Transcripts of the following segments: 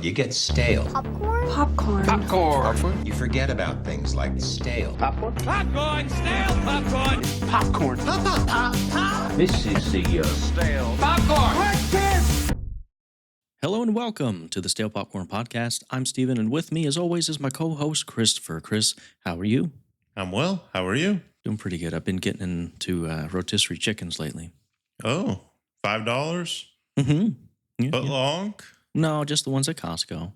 You get stale. Popcorn? Popcorn. Popcorn. You forget about things like stale. Popcorn. Popcorn. Stale popcorn. Popcorn. Pop. This is the Stale. Popcorn. Hello and welcome to the Stale Popcorn Podcast. I'm Steven, and with me, as always, is my co-host, Christopher. Chris, how are you? I'm well. How are you? Doing pretty good. I've been getting into rotisserie chickens lately. Oh, $5? Mm-hmm. Yeah, Foot long? No, just the ones at Costco.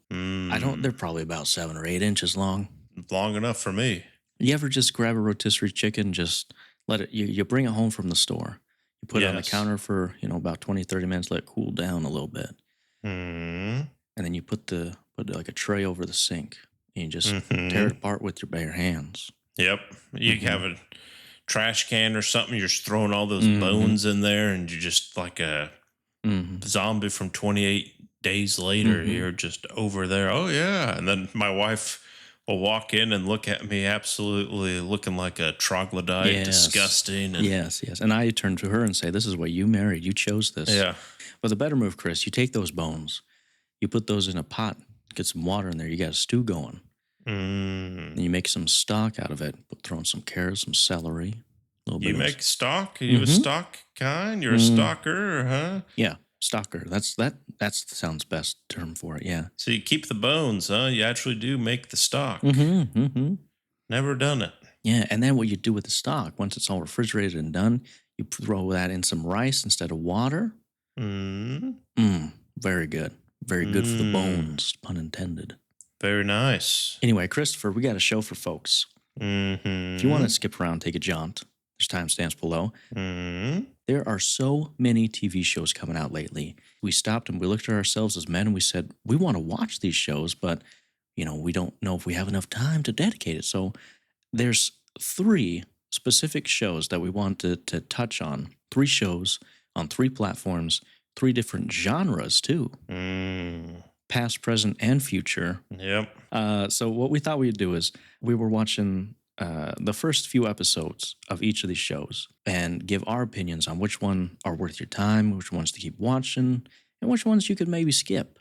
They're probably about 7 or 8 inches long. Long enough for me. You ever just grab a rotisserie chicken, just let it, you bring it home from the store. You put it on the counter for, about 20, 30 minutes, let it cool down a little bit. And then you put like a tray over the sink and you just tear it apart with your bare hands. Yep. You have a trash can or something, you're just throwing all those bones in there and you're just like a zombie from 28 days later. You're just over there. Oh, yeah. And then my wife will walk in and look at me absolutely looking like a troglodyte, disgusting. And yes. And I turn to her and say, this is what you married. You chose this. Yeah. But the better move, Chris, you take those bones, you put those in a pot, get some water in there, you got a stew going. And you make some stock out of it, throw in some carrots, some celery. You make stock? Are you a stock kind? You're a stalker, huh? Yeah, stalker. That sounds best term for it, yeah. So you keep the bones, huh? You actually do make the stock. Never done it. Yeah, and then what you do with the stock, once it's all refrigerated and done, you throw that in some rice instead of water. Very good. Very good for the bones, pun intended. Very nice. Anyway, Christopher, we got a show for folks. If you want to skip around, take a jaunt. There's timestamps below. There are so many TV shows coming out lately. We stopped and we looked at ourselves as men and we said, we want to watch these shows, but, we don't know if we have enough time to dedicate it. So there's 3 specific shows that we want to touch on. 3 shows on 3 platforms, 3 different genres too. Past, present, and future. Yep. So what we thought we'd do is we were watching the first few episodes of each of these shows and give our opinions on which one are worth your time, which ones to keep watching, and which ones you could maybe skip.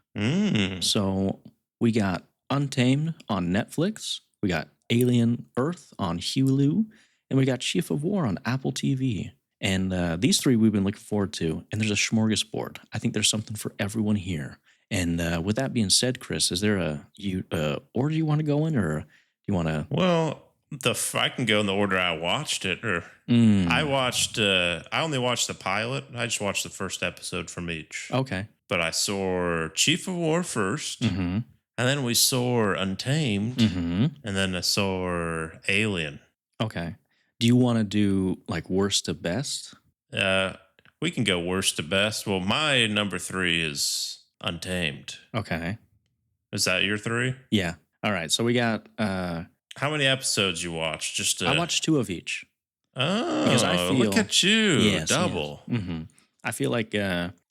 So we got Untamed on Netflix, we got Alien Earth on Hulu, and we got Chief of War on Apple TV. And these 3 we've been looking forward to, and there's a smorgasbord. I think there's something for everyone here. And with that being said, Chris, is there a order you want to go in, or do you want to? Well, I can go in the order I watched it. Or I only watched the pilot. I just watched the first episode from each. Okay. But I saw Chief of War first, and then we saw Untamed, and then I saw Alien. Okay. Do you want to do like worst to best? We can go worst to best. Well, my number 3 is Untamed. Okay. Is that your 3? Yeah. All right. So we got. How many episodes you watched? I watched 2 of each. Oh, because I feel, look at you. Yes, Double. Yes. I feel like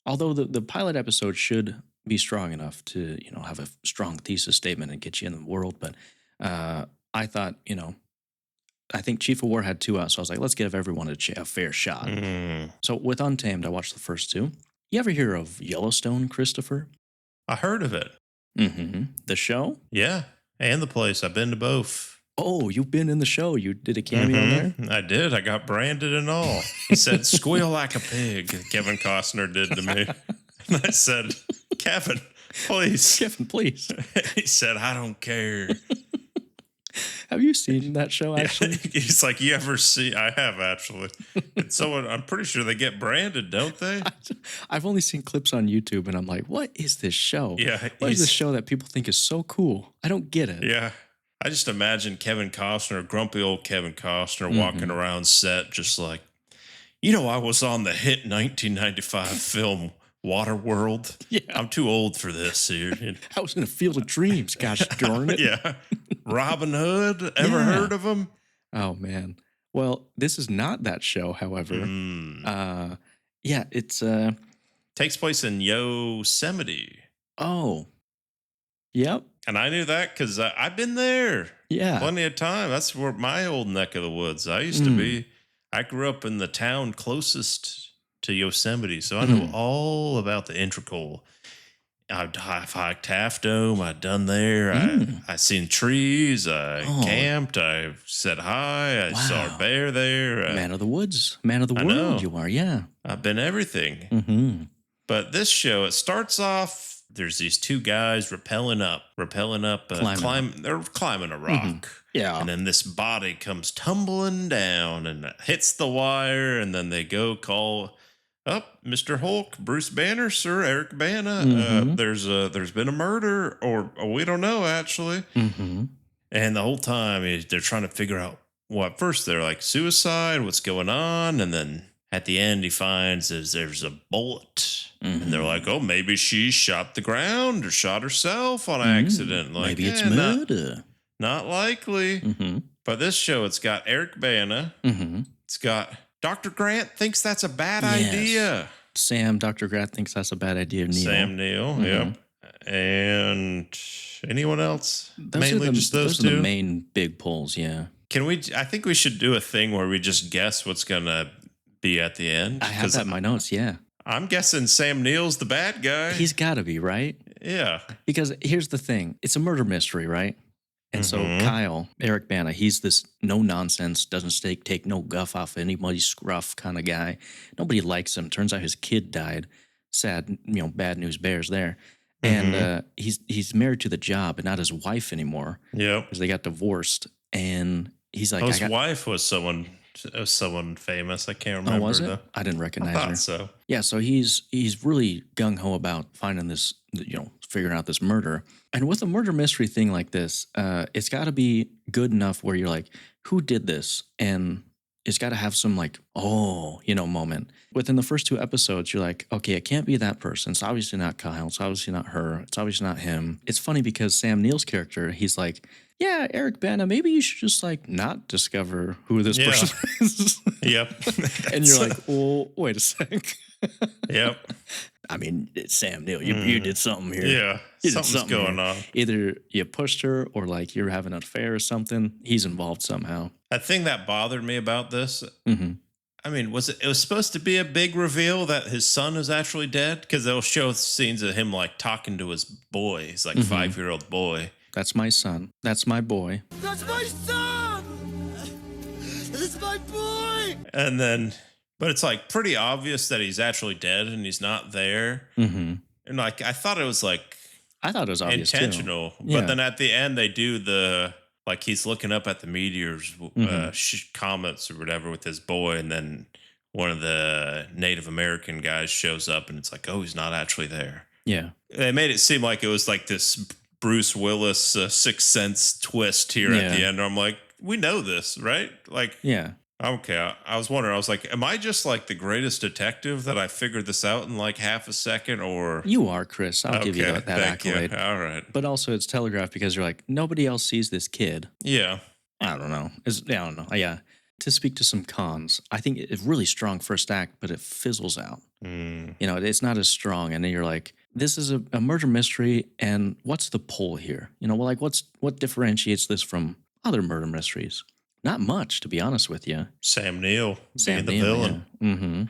although the pilot episode should be strong enough to have a strong thesis statement and get you in the world, but I thought I think Chief of War had 2 out, so I was like, let's give everyone a fair shot. So with Untamed, I watched the first 2. You ever hear of Yellowstone, Christopher? I heard of it. The show? Yeah, and the place. I've been to both. Oh, you've been in the show. You did a cameo there? I did. I got branded and all. He said, squeal like a pig, Kevin Costner did to me. And I said, Kevin, please. Kevin, please. He said, I don't care. Have you seen that show, actually? Yeah, he's like, you ever see? I have, actually. And so I'm pretty sure they get branded, don't they? I've only seen clips on YouTube, and I'm like, what is this show? Yeah. What is this show that people think is so cool? I don't get it. Yeah. I just imagine Kevin Costner, grumpy old Kevin Costner, walking around set just like, I was on the hit 1995 film Waterworld. Yeah. I'm too old for this here. I was in a Field of Dreams. Gosh darn it. Yeah. Robin Hood. Ever heard of him? Oh, man. Well, this is not that show, however. It's... Takes place in Yosemite. Oh. Yep. And I knew that because I've been there. Yeah. Plenty of time. That's where my old neck of the woods. I used to be. I grew up in the town closest to Yosemite, so I know all about the integral I've hiked Half Dome. I've done there. Mm. I seen trees. I Oh. camped. I said hi. I saw Wow. a bear there. Man of the woods, man of the I world, know. you are, yeah. I've been everything. Mm-hmm. But this show, it starts off. There's these two guys rappelling up, they're climbing a rock. Yeah. And then this body comes tumbling down and hits the wire. And then they go call up Mr. Hulk, Bruce Banner, Sir Eric Bana. Mhm. There's been a murder, or we don't know actually. Mm-hmm. And the whole time they're trying to figure out what. First they're like suicide, what's going on, and then at the end he finds there's a bullet. And they're like, oh, maybe she shot the ground or shot herself on accident. Like, Maybe it's not- murder. Not likely. Mm-hmm. But this show, it's got Eric Bana. Mm-hmm. It's got Dr. Grant thinks that's a bad Yes. idea. Sam, Dr. Grant thinks that's a bad idea. Neil. Sam Neill, yep. And anyone else? Those those are two. the main big pulls, yeah. I think we should do a thing where we just guess what's going to be at the end. I have that in my notes, yeah. I'm guessing Sam Neill's the bad guy. He's got to be, right? Yeah. Because here's the thing. It's a murder mystery, right? And so Mhm. Kyle, Eric Bana, he's this no-nonsense, doesn't take no guff off anybody's scruff kind of guy. Nobody likes him. Turns out his kid died. Sad, bad news bears there. And he's married to the job and not his wife anymore Yep. because they got divorced. And he's like, His wife was someone famous. I can't remember. oh, was it? though. I didn't I recognize thought her. so. Yeah, so he's really gung ho about finding this, figuring out this murder. And with a murder mystery thing like this, it's got to be good enough where you're like, who did this? And it's got to have some like, moment. Within the first 2 episodes, you're like, okay, it can't be that person. It's obviously not Kyle. It's obviously not her. It's obviously not him. It's funny because Sam Neill's character, he's like, yeah, Eric Bana, maybe you should just like not discover who this Yeah. person is. Yep. And you're like, well, wait a sec. Yep. I mean, it's Sam Neill. You did something here. Yeah. You did Something's something going here. on. Either you pushed her or like you're having an affair or something. He's involved somehow. A thing that bothered me about this, Mm-hmm. I mean, it was supposed to be a big reveal that his son is actually dead? Because they'll show scenes of him like talking to his boy, his like 5-year-old boy. That's my son. That's my boy. That's my son! That's my boy! And then, but it's like pretty obvious that he's actually dead and he's not there. Mm-hmm. And like, I thought it was like I thought it was obvious intentional. too. Yeah. But then at the end, they do like he's looking up at the meteors comments or whatever with his boy. And then one of the Native American guys shows up and it's like, oh, he's not actually there. Yeah. They made it seem like it was like this Bruce Willis Sixth Sense twist here at the Yeah. end. I'm like, we know this, right? Like, Yeah. okay. I was wondering, I was like, am I just like the greatest detective that I figured this out in like half a second or? You are, Chris. I'll give you that thank accolade. you. All right. But also it's telegraphed because you're like, nobody else sees this kid. Yeah. I don't know. I don't know. Yeah. To speak to some cons, I think it's really strong first act, but it fizzles out. Mm. It's not as strong. And then you're like, this is a murder mystery. And what's the pull here? What differentiates this from other murder mysteries? Not much, to be honest with you. Sam Neill being the Neill, villain. yeah. Mm-hmm.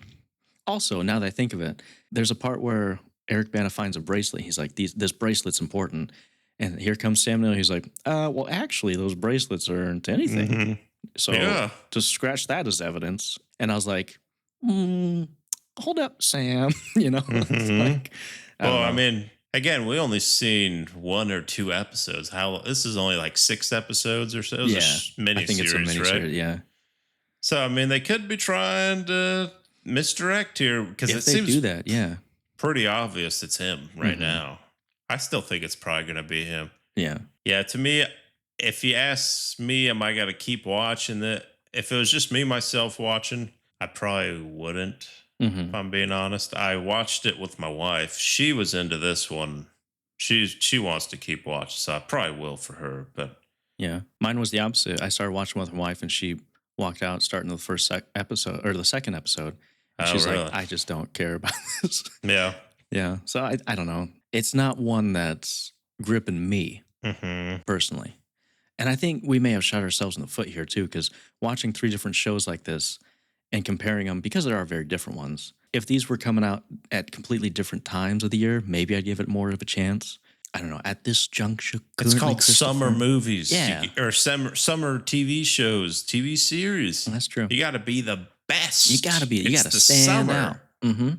Also, now that I think of it, there's a part where Eric Bana finds a bracelet. He's like, this bracelet's important. And here comes Sam Neill. He's like, well, actually, those bracelets aren't anything. Mhm. So Yeah. to scratch that as evidence. And I was like, hold up, Sam. It's Mhm. like, Well, don't I know. mean, again, we only seen 1 or 2 episodes. This is only like 6 episodes or so. It was a mini I think it's a series, mini right? series, yeah. So, I mean, they could be trying to misdirect here because If it they seems do that, yeah. pretty obvious it's him right Mhm. now. I still think it's probably going to be him. Yeah. Yeah, to me, if you ask me, am I going to keep watching it? If it was just me, myself watching, I probably wouldn't, hmm if I'm being honest. I watched it with my wife. She was into this one. She wants to keep watching, so I probably will for her. But Yeah. Mine was the opposite. I started watching with my wife and she walked out starting the first episode or the second episode. And Oh, she's really? like, I just don't care about this. yeah. Yeah. So I don't know. It's not one that's gripping me Hmm. personally. And I think we may have shot ourselves in the foot here too, because watching 3 different shows like this and comparing them, because there are very different ones. If these were coming out at completely different times of the year, maybe I'd give it more of a chance. I don't know. At this juncture, It's currently, called summer Christopher- movies. Yeah. Or summer TV shows, TV series. That's true. You got to be the best. You got to be. You It's got to the stand summer. out. Mm-hmm.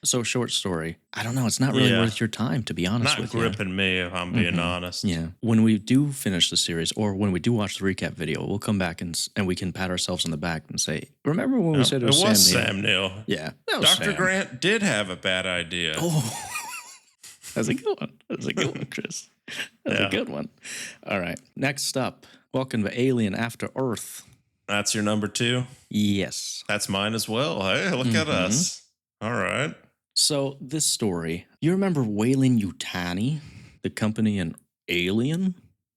So short story. I don't know. It's not really Yeah. worth your time, to be honest Not with gripping me, if I'm being honest. you. Yeah. When we do finish the series, or when we do watch the recap video, we'll come back and we can pat ourselves on the back and say, "Remember when we said it was Sam Neill?" Sam Neill. Yeah. That was Dr. Sam. Grant did have a bad idea. Oh, that's a good one. That's a good one, Chris. That's Yeah. a good one. All right. Next up, welcome to Alien After Earth. That's your number 2? Yes. That's mine as well. Hey, look at us. All right. So this story, you remember Weyland Yutani, the company in Alien,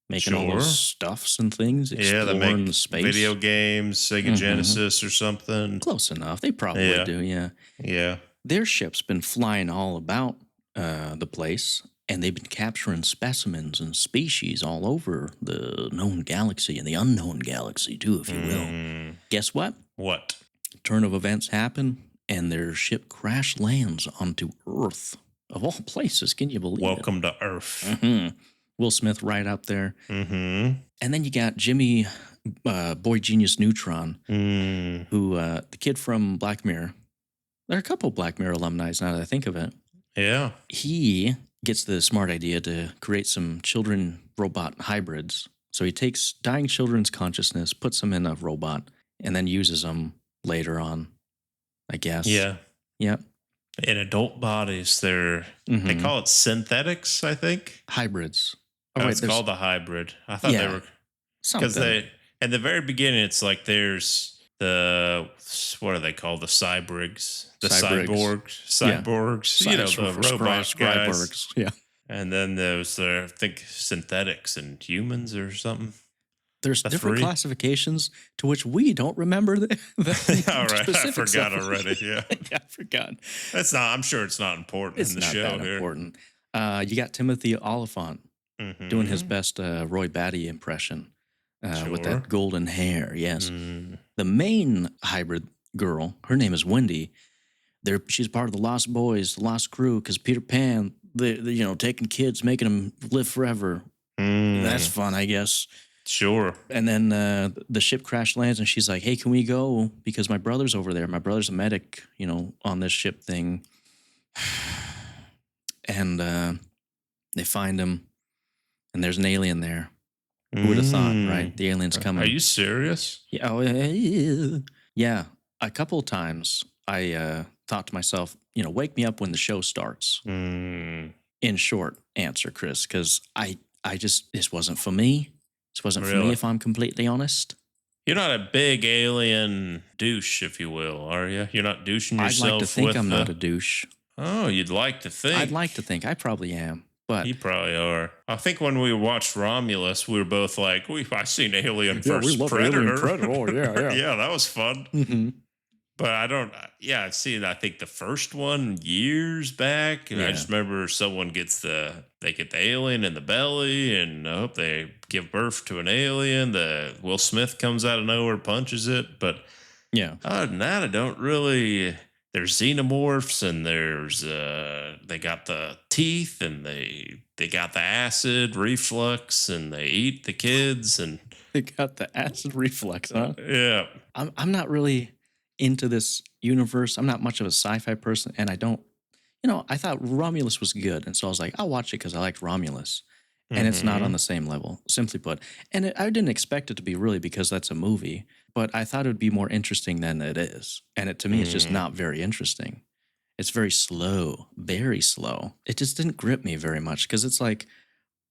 making all Sure. those stuffs and things, Yeah, they exploring make the space. video games, Sega Genesis or something. Close enough. They probably Yeah. do. Yeah. Yeah. Their ship's been flying all about the place, and they've been capturing specimens and species all over the known galaxy and the unknown galaxy too, if you will. Guess what? What? Turn of events happen, and their ship crash lands onto Earth. Of all places, can you believe Welcome to Earth. it? Mm-hmm. Will Smith right up there. Mm-hmm. And then you got Jimmy Boy Genius Neutron, who, the kid from Black Mirror. There are a couple Black Mirror alumni now that I think of it. Yeah. He gets the smart idea to create some children robot hybrids. So he takes dying children's consciousness, puts them in a robot, and then uses them later on, I guess. Yeah. Yep. In adult bodies, they Mhm. call it synthetics, I think. Hybrids. Oh, Oh, wait, it's there's called a hybrid. I thought they Yeah. were something. because they at the very beginning it's like there's the what are they called, the cybrigs, the Cybrigs. cyborgs, you know, the robot guys, Skyborgs. Yeah. and then there's I think synthetics and humans or something. There's The different three? classifications to which we don't remember the All right, I specifics forgot of. already. Yeah, I forgot. that's not. I'm sure it's not important It's in the not show that here. important. You got Timothy Oliphant doing his best Roy Batty impression with Sure. that golden hair. Yes. Mm. The main hybrid girl, her name is Wendy. She's part of the Lost Boys, the Lost Crew, because Peter Pan, taking kids, making them live forever. That's fun, I guess. Sure. And then the ship crash lands, and she's like, "Hey, can we go? Because my brother's over there. My brother's a medic, on this ship thing." And they find him, and there's an alien there. Who would have thought, right? The alien's coming. Are you serious? Yeah, yeah. A couple of times I thought to myself, wake me up when the show starts. Mm. In short answer, Chris, because I just, this wasn't for me. This wasn't for me, Really? if I'm completely honest. You're not a big alien douche, if you will, are you? You're not douching I'd yourself like to think with I'm the- not a douche. Oh, you'd like to think. I'd like to think. I probably am. But You probably are. I think when we watched I were both like, I seen Alien versus Predator. Oh, yeah. Yeah, that was fun. Mm-hmm. But I don't, I've seen, I think the first one years back. And I Yeah. just remember someone they get the alien in the belly, and I hope they give birth to an alien. Will Smith comes out of nowhere, punches it. But Yeah. other than that, I don't really. There's xenomorphs, and there's they got the teeth, and they got the acid reflux, and they eat the kids, and They got the acid reflux, huh? yeah. I'm not really into this universe. I'm not much of a sci-fi person, and I don't, I thought Romulus was good, and so I was like, I'll watch it because I liked Romulus, and it's not on the same level, simply put. And I didn't expect it to be really because that's a movie, but I thought it would be more interesting than it is, and to me, it's just not very interesting. It's very slow, very slow. It just didn't grip me very much because it's like,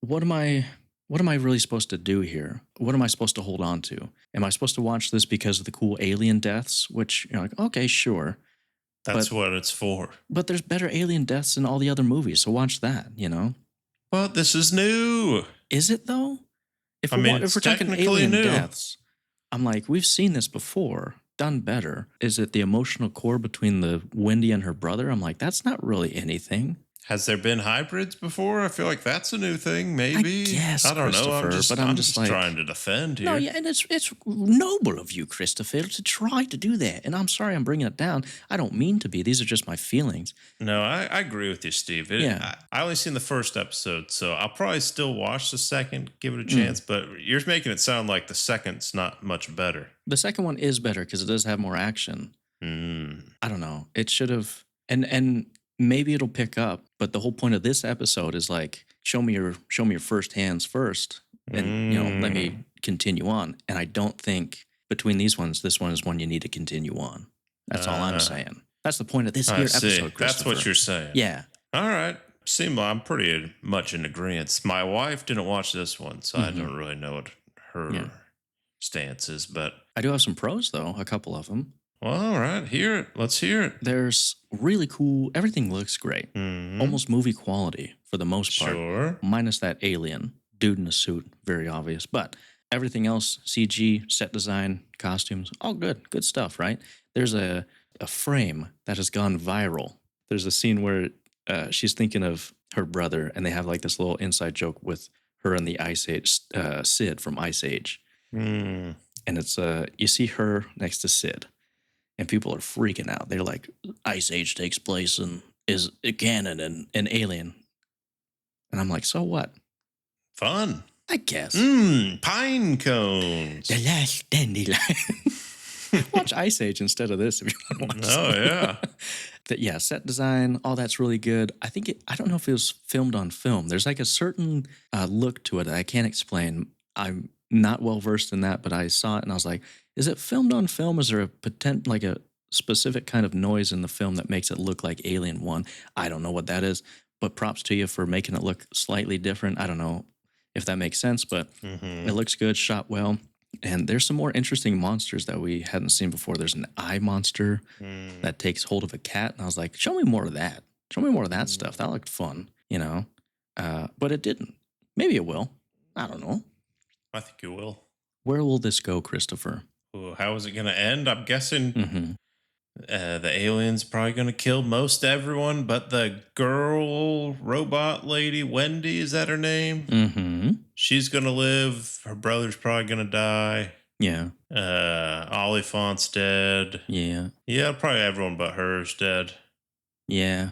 what am I really supposed to do here? What am I supposed to hold on to? Am I supposed to watch this because of the cool alien deaths? Which you're like, okay, sure. That's what it's for. But there's better alien deaths in all the other movies, so watch that, But this is new. Is it though? If I we're, mean, if it's we're talking technically alien new. deaths, I'm like, we've seen this before, done better. Is it the emotional core between the Wendy and her brother? I'm like, that's not really anything. Has there been hybrids before? I feel like that's a new thing, maybe. guess, I don't know. Christopher, I'm I'm just just like- trying to defend here. No, yeah, and it's noble of you, Christopher, to try to do that. And I'm sorry I'm bringing it down. I don't mean to be. These are just my feelings. No, I agree with you, Steve. Yeah. I only seen the first episode, so I'll probably still watch the second, give it a chance. But you're making it sound like the second's not much better. The second one is better because it does have more action. I don't know. It should have, and maybe it'll pick up. But the whole point of this episode is like, show me your first hands first, and let me continue on. And I don't think between these ones, this one is one you need to continue on. That's all I'm saying. That's the point of this I here see. episode. That's what Christopher. you're saying. Yeah. All right. I'm pretty much in agreement. My wife didn't watch this one, so I don't really know what her stance is. But I do have some pros though, a couple of them. well, all right, hear it. Let's hear it. There's really cool. Everything looks great, almost movie quality for the most part, Sure. minus that alien dude in a suit, very obvious. But everything else, CG, set design, costumes, all good stuff, right? There's a frame that has gone viral. There's a scene where she's thinking of her brother, and they have like this little inside joke with her and the Ice Age, Sid from Ice Age, and it's you see her next to Sid. And people are freaking out. They're like, Ice Age takes place and is a canon and an alien. And I'm like, so what? Fun. I guess. Pine cones. The last dandelion. Watch Ice Age instead of this if you want to watch Oh, yeah. But yeah, set design, all that's really good. I don't know if it was filmed on film. There's like a certain look to it that I can't explain. I'm not well versed in that, but I saw it and I was like, is it filmed on film? Is there a specific kind of noise in the film that makes it look like Alien 1? I don't know what that is, but props to you for making it look slightly different. I don't know if that makes sense, but it looks good, shot well. And there's some more interesting monsters that we hadn't seen before. There's an eye monster that takes hold of a cat. And I was like, show me more of that. Show me more of that stuff. That looked fun, but it didn't. Maybe it will. I don't know. I think you will. Where will this go, Christopher? Ooh, how is it going to end? I'm guessing the alien's probably going to kill most everyone, but the girl robot lady, Wendy, is that her name? She's going to live. Her brother's probably going to die. Yeah. Oliphant's dead. Yeah. Yeah, probably everyone but her is dead. Yeah.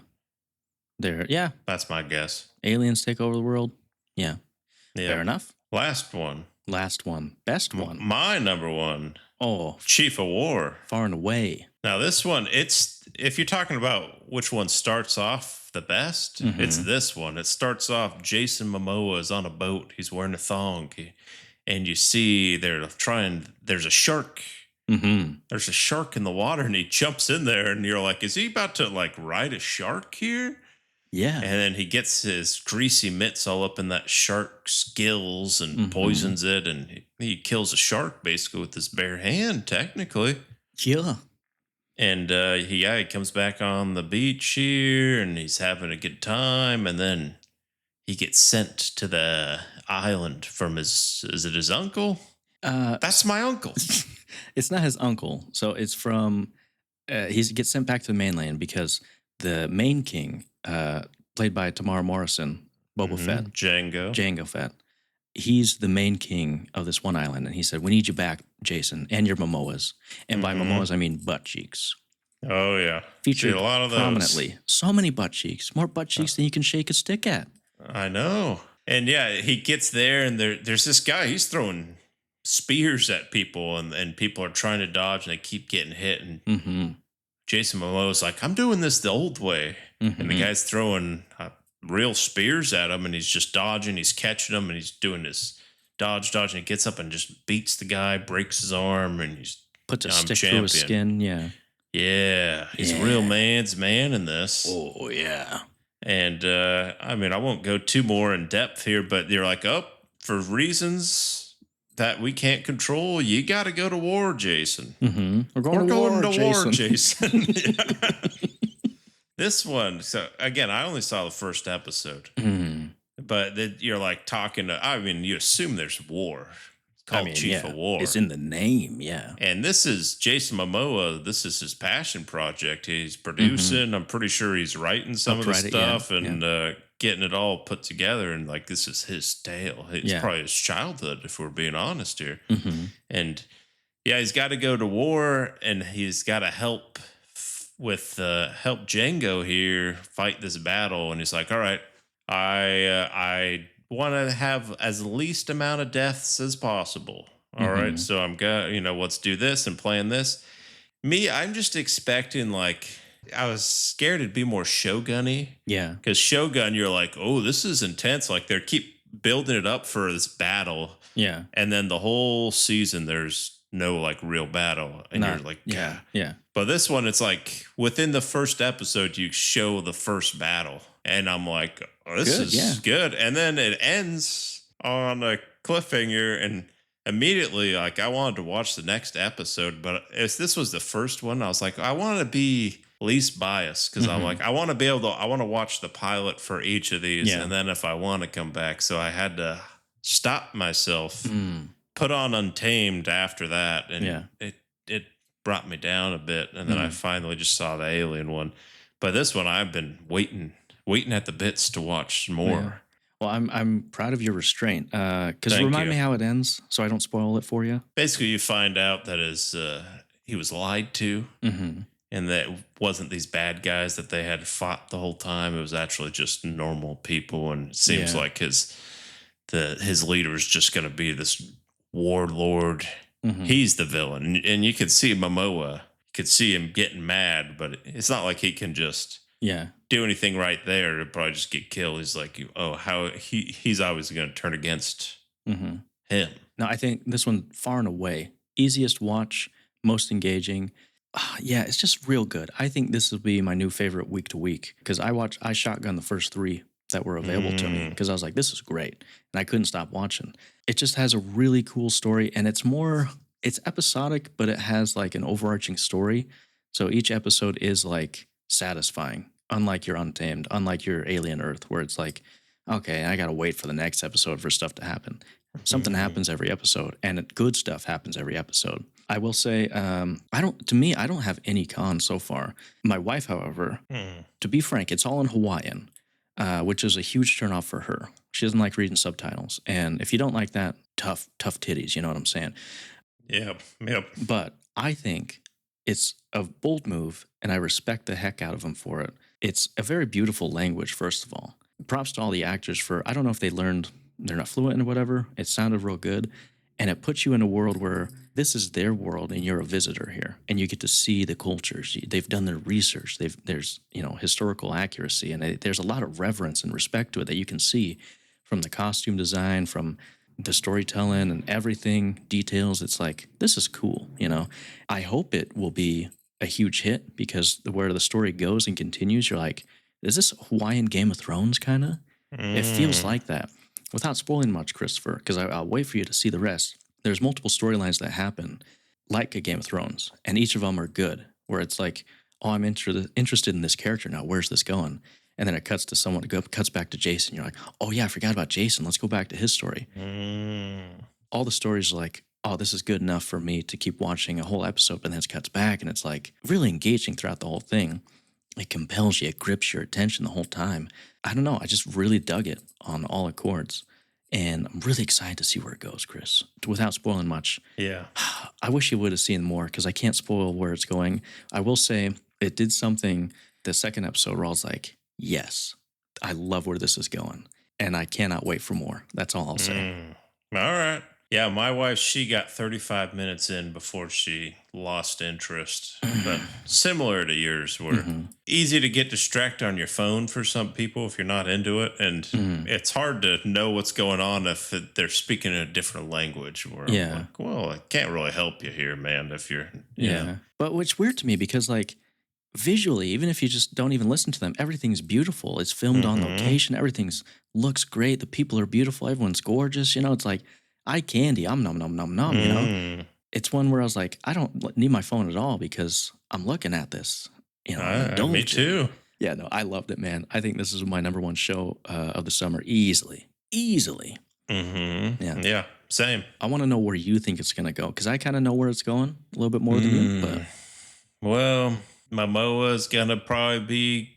Yeah. That's my guess. Aliens take over the world. Yeah. Yeah. Fair enough. Last one. Last one. Best one. My number one. Oh, Chief of War. far and away. Now this one, if you're talking about which one starts off the best, it's this one. It starts off Jason Momoa is on a boat. He's wearing a thong. And you see there's a shark. There's a shark in the water and he jumps in there and you're like, is he about to like ride a shark here? Yeah. And then he gets his greasy mitts all up in that shark's gills and poisons it. And he kills a shark basically with his bare hand, technically. Yeah. And he comes back on the beach here and he's having a good time. And then he gets sent to the island from is it his uncle? That's my uncle. It's not his uncle. So it's from, he gets sent back to the mainland because the main king, played by Tamara Morrison, Boba Fett, Jango Fett, he's the main king of this one island. And he said, we need you back, Jason, and your Momoas. And by Momoas, I mean butt cheeks. Oh, yeah. Featured See a lot of those. prominently. So many butt cheeks. More butt cheeks than you can shake a stick at. I know. And yeah, he gets there and there's this guy, he's throwing spears at people and people are trying to dodge and they keep getting hit. And Jason Momoa's like, I'm doing this the old way. And the guy's throwing real spears at him and he's just dodging, he's catching them and he's doing this dodge. And he gets up and just beats the guy, breaks his arm and he's puts a I'm stick through champion. his skin. Yeah. Yeah. He's a real man's man in this. Oh, yeah. And I mean, I won't go too more in depth here, but you're like, for reasons that we can't control, you got to go to war, Jason. We're going to war, Jason. This one, so again, I only saw the first episode, but you're like talking to, I mean, you assume there's war. called Chief of War. It's in the name, yeah. And this is Jason Momoa. This is his passion project. He's producing. I'm pretty sure he's writing some of the stuff and getting it all put together. And like, this is his tale. It's probably his childhood, if we're being honest here. And yeah, he's got to go to war, and he's got to help Django here fight this battle. And he's like, all right, I want to have as least amount of deaths as possible. All right, so I'm going, let's do this and plan this. Me, I'm just expecting, like, I was scared it'd be more Shogun-y. Yeah. Because Shogun, you're like, oh, this is intense. Like, they keep building it up for this battle. Yeah. And then the whole season, there's no, like, real battle. And you're like, yeah. Yeah. But this one, it's like, within the first episode, you show the first battle. And I'm like, oh, this is good. And then it ends on a cliffhanger, and immediately, like, I wanted to watch the next episode, but if this was the first one, I was like, I want to be least biased, because I'm like, I want to watch the pilot for each of these, and then if I want to come back. So I had to stop myself, put on Untamed after that, and it brought me down a bit, and then I finally just saw the Alien one. But this one, I've been waiting at the bits to watch more. Yeah. Well, I'm proud of your restraint. Because remind me how it ends, so I don't spoil it for you. Basically, you find out that he was lied to, and that it wasn't these bad guys that they had fought the whole time. It was actually just normal people, and it seems like his leader is just going to be this warlord. He's the villain, and you could see Momoa. You could see him getting mad, but it's not like he can just do anything right there. He'll probably just get killed. He's like, how he's always going to turn against him. No, I think this one, far and away, easiest watch, most engaging. It's just real good. I think this will be my new favorite week to week, because I shotgun the first 3 that were available to me, because I was like, this is great, and I couldn't stop watching. It just has a really cool story, and it's episodic, but it has like an overarching story. So each episode is like satisfying, unlike your Untamed, unlike your Alien Earth, where it's like, okay, I got to wait for the next episode for stuff to happen. Something happens every episode, and good stuff happens every episode. I will say, I don't have any cons so far. My wife, however, to be frank, it's all in Hawaiian, which is a huge turnoff for her. She doesn't like reading subtitles. And if you don't like that, tough titties, you know what I'm saying? Yep. But I think it's a bold move, and I respect the heck out of them for it. It's a very beautiful language, first of all. Props to all the actors for, I don't know if they're not fluent in whatever. It sounded real good. And it puts you in a world where this is their world and you're a visitor here, and you get to see the cultures. They've done their research. There's historical accuracy, and there's a lot of reverence and respect to it that you can see from the costume design, from the storytelling and everything, details. It's like, this is cool, I hope it will be a huge hit, because where the story goes and continues, you're like, is this Hawaiian Game of Thrones kind of? It feels like that. Without spoiling much, Christopher, because I'll wait for you to see the rest. There's multiple storylines that happen like a Game of Thrones, and each of them are good, where it's like, oh, I'm interested in this character now. Where's this going? And then it cuts to someone, cuts back to Jason. You're like, oh yeah, I forgot about Jason. Let's go back to his story. All the stories are like, oh, this is good enough for me to keep watching a whole episode, but then it cuts back, and it's like really engaging throughout the whole thing. It compels you, it grips your attention the whole time. I don't know, I just really dug it on all accords. And I'm really excited to see where it goes, Chris. Without spoiling much. Yeah. I wish you would have seen more, because I can't spoil where it's going. I will say it did something the second episode where I was like, yes, I love where this is going. And I cannot wait for more. That's all I'll say. All right. Yeah, my wife, she got 35 minutes in before she lost interest. But similar to yours, were easy to get distracted on your phone for some people if you're not into it. And it's hard to know what's going on if they're speaking in a different language. Where I'm like, well, I can't really help you here, man, if you're, you know. But what's weird to me, because like visually, even if you just don't even listen to them, everything's beautiful. It's filmed on location. Everything's looks great. The people are beautiful. Everyone's gorgeous. It's like eye candy. I'm nom, nom, nom, nom, It's one where I was like, I don't need my phone at all, because I'm looking at this, Me too. Yeah, no, I loved it, man. I think this is my number one show of the summer, easily. Yeah, same. I want to know where you think it's going to go because I kind of know where it's going a little bit more than you. But Well, Momoa's gonna probably be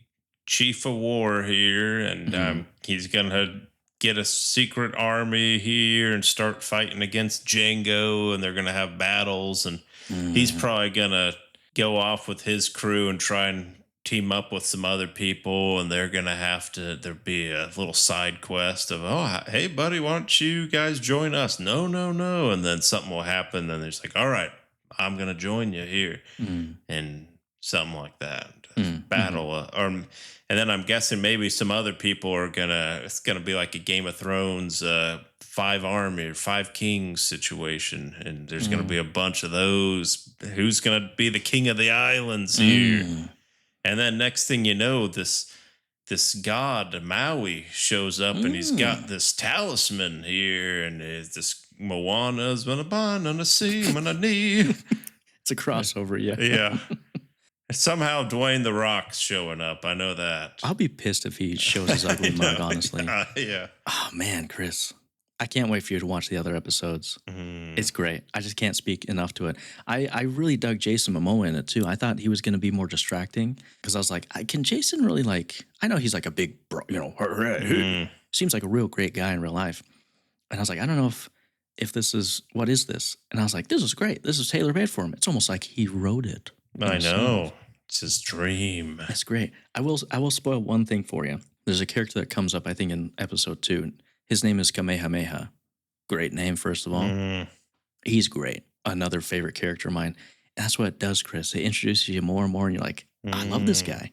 chief of war here, and he's gonna get a secret army here and start fighting against Django, and they're gonna have battles, and he's probably gonna go off with his crew and try and team up with some other people, and they're gonna have to. There'll be a little side quest of, oh, hey, buddy, why don't you guys join us? No, and then something will happen, and there's like, all right, I'm gonna join you here, and something like that. Battle, and then I'm guessing maybe some other people are gonna. It's gonna be like a Game of Thrones, 5 army or 5 kings situation, and there's gonna be a bunch of those. Who's gonna be the king of the islands here? And then next thing you know, this god Maui shows up, and he's got this talisman here, and it's this Moana's gonna bind on the sea, on a knee. it's a crossover, yeah. Yeah. Somehow Dwayne the Rock's showing up. I know that. I'll be pissed if he shows his ugly mug, honestly. Yeah. Oh, man, Chris. I can't wait for you to watch the other episodes. It's great. I just can't speak enough to it. I really dug Jason Momoa in it, too. I thought he was going to be more distracting because I was like, can Jason really, like, I know he's like a big, bro, seems like a real great guy in real life. And I was like, I don't know if this is, what is this? And I was like, this is great. This is tailor-made for him. It's almost like he wrote it. I know. It's his dream. That's great. I will spoil one thing for you. There's a character that comes up, I think, in episode 2. His name is Kamehameha. Great name, first of all. He's great. Another favorite character of mine. And that's what it does, Chris. It introduces you more and more, and you're like, I love this guy.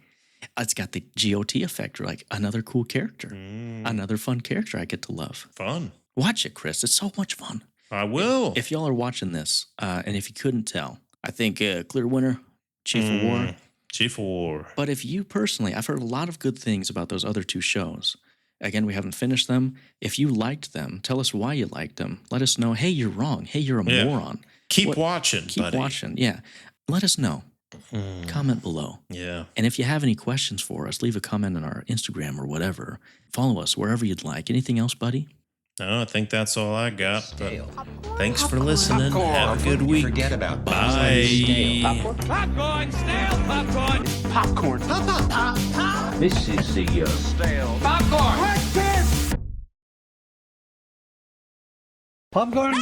It's got the GOT effect. You're like, another cool character. Another fun character I get to love. Fun. Watch it, Chris. It's so much fun. I will. If y'all are watching this, and if you couldn't tell, I think clear winner, Chief of War. Chief of War. But if you personally, I've heard a lot of good things about those other 2 shows. Again, we haven't finished them. If you liked them, tell us why you liked them. Let us know, hey, you're wrong. Hey, you're a moron. Keep watching, Keep buddy. watching, yeah. Let us know. Comment below. Yeah. And if you have any questions for us, leave a comment on our Instagram or whatever. Follow us wherever you'd like. Anything else, buddy? No, I think that's all I got. But Stale. thanks for listening. Have a good week. Forget about Bye. Stale. Popcorn, stale popcorn. Popcorn. This is the Stale popcorn. popcorn.